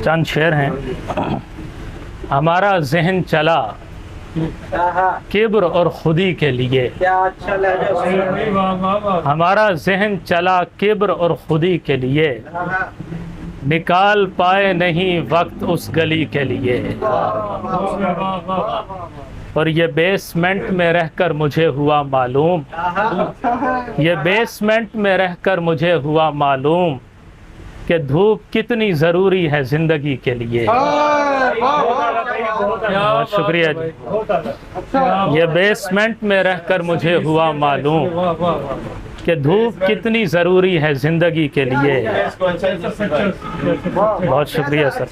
चंद शेर हैं। हमारा जहन चला किब्र और खुदी के लिए, क्या अच्छा लहजा। हमारा जहन चला किब्र और खुदी के लिए, निकाल पाए नहीं वक्त उस गली के लिए। और ये बेसमेंट में रहकर मुझे हुआ मालूम, ये बेसमेंट में रहकर मुझे हुआ मालूम कि धूप कितनी ज़रूरी है ज़िंदगी के लिए। बहुत शुक्रिया जी। ये बेसमेंट में रहकर मुझे हुआ मालूम कि धूप कितनी ज़रूरी है ज़िंदगी के लिए। बहुत शुक्रिया सर,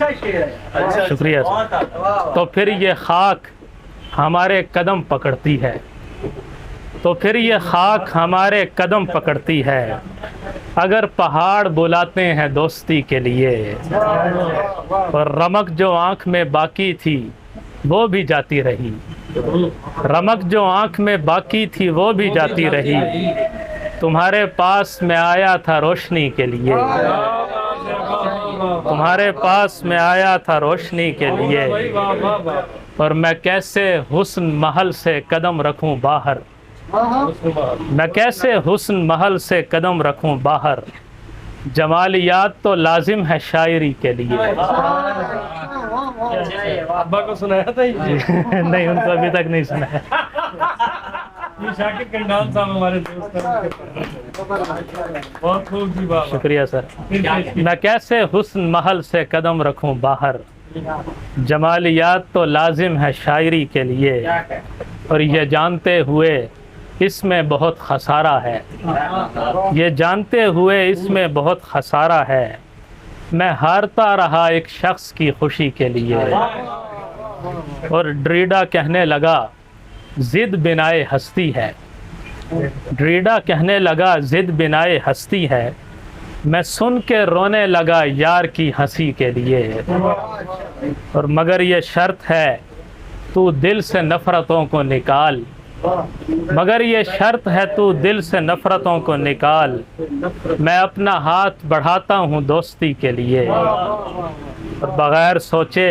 शुक्रिया सर। तो फिर ये खाक हमारे कदम पकड़ती है, तो फिर ये खाक हमारे कदम पकड़ती है, अगर पहाड़ बुलाते हैं दोस्ती के लिए। और रमक जो आँख में बाकी थी वो भी जाती रही, रमक जो आँख में बाकी थी वो भी जाती रही, तुम्हारे पास मैं आया था रोशनी के लिए, तुम्हारे पास मैं आया था रोशनी के लिए। और मैं कैसे हुस्न महल से कदम रखूं बाहर, मैं कैसे हुस्न महल से कदम रखूं बाहर, जमालियात तो लाजिम है शायरी के लिए। अब्बा को सुनाया था नहीं, उनको अभी तक नहीं सुनाया। ये शाकिर कंडाल साहब हमारे दोस्त हैं, बहुत खूब जी बाबा। शुक्रिया सर। मैं कैसे हुस्न महल से कदम रखूं बाहर, जमालियात तो लाजिम है शायरी के लिए। और ये जानते हुए इसमें बहुत खसारा है, ये जानते हुए इसमें बहुत खसारा है, मैं हारता रहा एक शख्स की खुशी के लिए। और ड्रीडा कहने लगा जिद बिनाए हस्ती है, ड्रीडा कहने लगा जिद बिनाए हस्ती है, मैं सुन के रोने लगा यार की हंसी के लिए। और मगर ये शर्त है तू दिल से नफ़रतों को निकाल, मगर ये शर्त है तू दिल से नफ़रतों को निकाल, मैं अपना हाथ बढ़ाता हूँ दोस्ती के लिए। और बग़ैर सोचे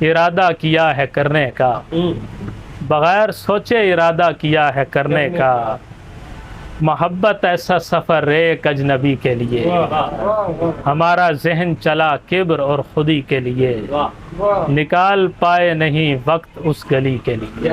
इरादा किया है करने का, बग़ैर सोचे इरादा किया है करने का, मोहब्बत ऐसा सफ़र एक अजनबी के लिए, हमारा जहन चला किब्र और खुदी के लिए, निकाल पाए नहीं वक्त उस गली के लिए।